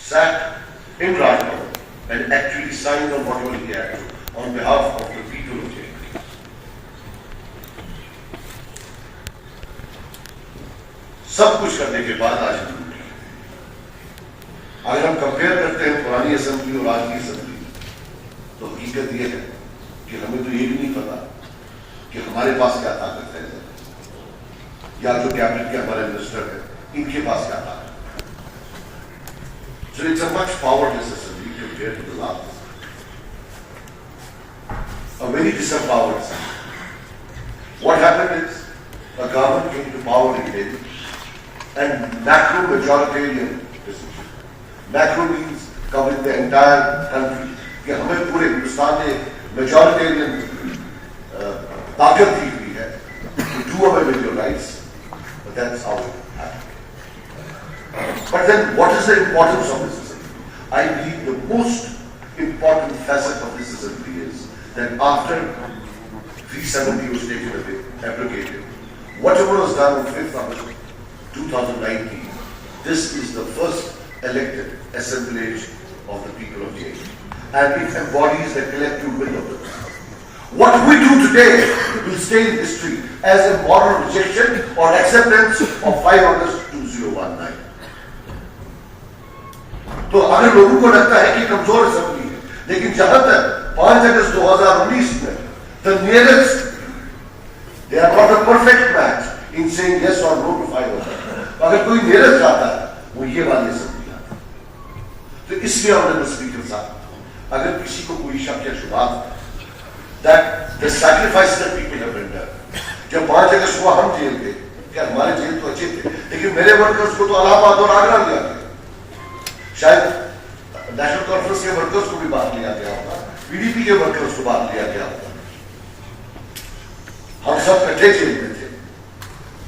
sat in Rajpur and actually signed on whatever he had to on behalf of the people of India. सब कुछ करने के बाद आज हम टूटी। अगर हम कंपेयर करते हैं पुरानी असेंबली और आज की असेंबली, तो हकीकत यह है कि हमें तो ये भी नहीं पता कि हमारे पास क्या ताकत है या जो कैबिनेट के हमारे मिनिस्टर है इनके पास क्या ताकत है। So it's a much powerless assembly compared to the last. A very disempowered assembly. What happened is a government came to power in Delhi and macro majoritarian decision. Macro means covering the entire country. कि हमें पूरे हिंदुस्तान में majoritarian ताकत दी हुई है to do away with your rights, but that's how it happened. But then what is the importance of this assembly? I believe the most important facet of this assembly is that after 370 was taken away, abrogated, whatever was done on 5th August 2019, this is the first elected assemblage of the people of India. And it embodies the collective will of the people. What we do today will stay in history as a moral rejection or acceptance of 5 August 2019. तो अगर लोगों को लगता है कि कमजोर assembly है, लेकिन जहां तक 5 अगस्त 2019 में the nearest, they are not a perfect match in saying yes or no to 5 August. अगर कोई nearest जाता है वो ये वाली असेंबली आता है। तो इसलिए ऑनरेबल स्पीकर साहब, अगर किसी को कोई शक या शुबा that the sacrifices that people have rendered, जब 5 अगस्त हुआ हम जेल थे, क्या हमारे जेल तो अच्छे थे, लेकिन मेरे वर्कर्स को तो इलाहाबाद और आगरा लिया गया, शायद नेशनल कॉन्फ्रेंस के वर्कर्स को भी बात लिया गया होगा, पीडीपी के वर्कर्स को बात लिया गया होगा, हम सब कट्ठे जेल में थे,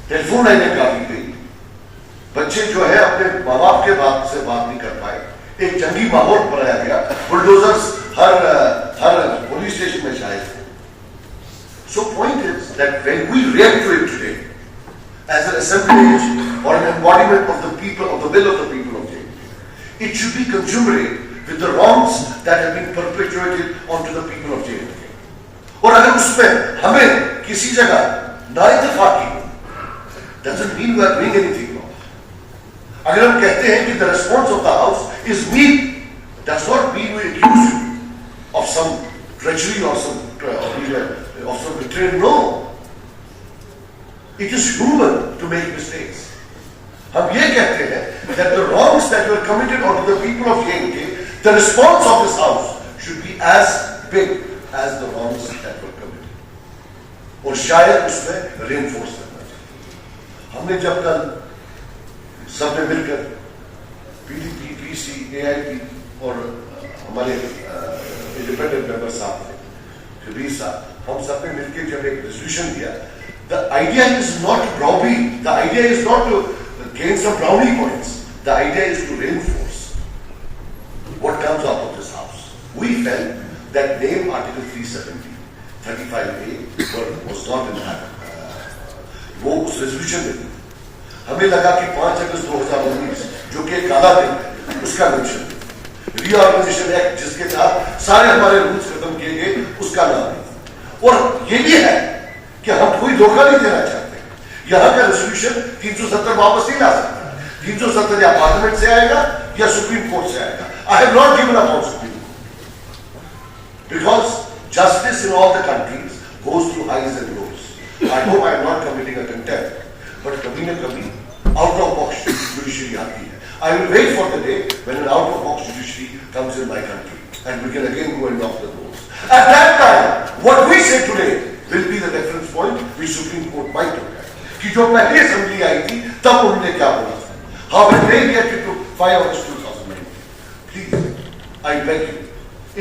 टेलीफोन लाइनें काटी गई, बच्चे जो है अपने माँ बाप के बात से बात नहीं कर पाए, एक जंगी माहौल बनाया गया, बुलडोजर्स हर पुलिस स्टेशन में शायद थे। So point is that when we react to it today as an assemblage or an embodiment of the people, of the will of the people of India, it should be consummate with the wrongs that have been perpetuated onto the people of India. और अगर उसमें हमें किसी जगह नाइतफाकी doesn't mean we are doing anything wrong. अगर हम कहते हैं कि the response of the house is weak, does not mean we accuse you of some treachery or some betrayal. No. It is human to make mistakes. हम ये कहते हैं that the wrongs that were committed onto the people of J&K, the response of this house should be as big as the wrongs that were committed. और शायद उसमें reinforce करना चाहिए। हमने जब कल सबने मिलकर पीडीपी, पीसी, एआईपी और हमारे इंडिपेंडेंट मेंबर साहब थे, कबीर साहब, हम सब ने मिलकर जब एक रेजोल्यूशन दिया, the idea is not to browbeat, the idea is not to gain some brownie points, the idea is to reinforce what comes out of this house. We felt that name Article 370, 35A was not in that, वो उस resolution में थी। हमें लगा कि 5 अगस्त 2019 जो कि काला दिन है, उसका मेंशन रीऑर्गेनाइजेशन एक्ट जिसके तहत सारे हमारे रूल्स खत्म किए गए, उसका नाम है। और ये भी है कि हम कोई धोखा नहीं देना चाहते, यहां का रेजोल्यूशन 370 वापस नहीं ला सकते, 370 या पार्लियामेंट से आएगा या सुप्रीम कोर्ट से आएगा। I have not given up on supreme court because justice in all the countries goes through highs and lows. I hope I am not committing a contempt, but कभी न कभी out of box judiciary आती है। I will wait for the day when an out-of-box judiciary comes in my country and we can again go and knock the doors. At that time, what we say today will be the reference point which Supreme Court might look at. कि जो पहली assembly आई थी तब उन्होंने क्या बोला था? How when they reacted to 5 August 2019? Please, I beg you,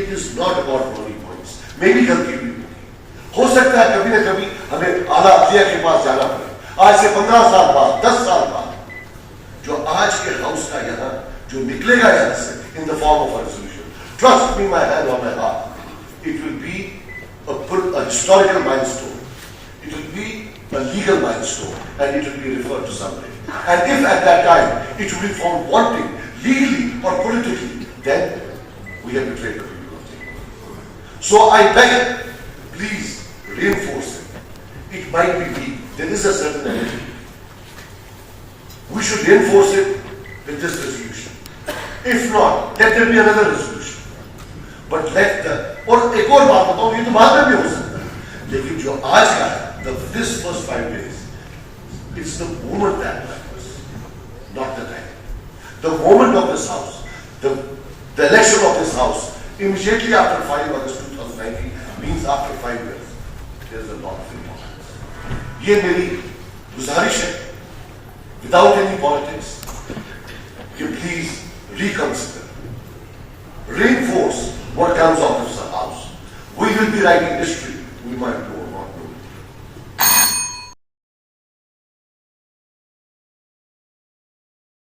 it is not about brownie points. मेरी गलती भी होगी। हो सकता है कभी न कभी हमें आला अदलिया के पास जाना पड़े। आज से 15 साल बाद, 10 साल बाद, जो आज के हाउस का यहाँ जो निकलेगा यहाँ से in the form of a resolution, trust me, my hand on my heart, it will be a historical milestone, it will be a legal milestone, and it will be referred to someday. And if at that time it will be found wanting legally or politically then we have betrayed the people of India. So I beg, please reinforce it. It might be weak. There is a certain energy. We should reinforce it with this resolution. If not, let there be another resolution. But let the, और एक और बात बताऊं, ये तो बाद में भी हो सकता है, लेकिन जो आज का है, this first 5 days, it's the moment that matters, not the time. The moment of this house, the election of this house, immediately after 5 August 2019, means after 5 years, there is a lot of importance. ये मेरी गुजारिश है, without any politics, you please reconsider, reinforce what comes out of this house. We will be writing history.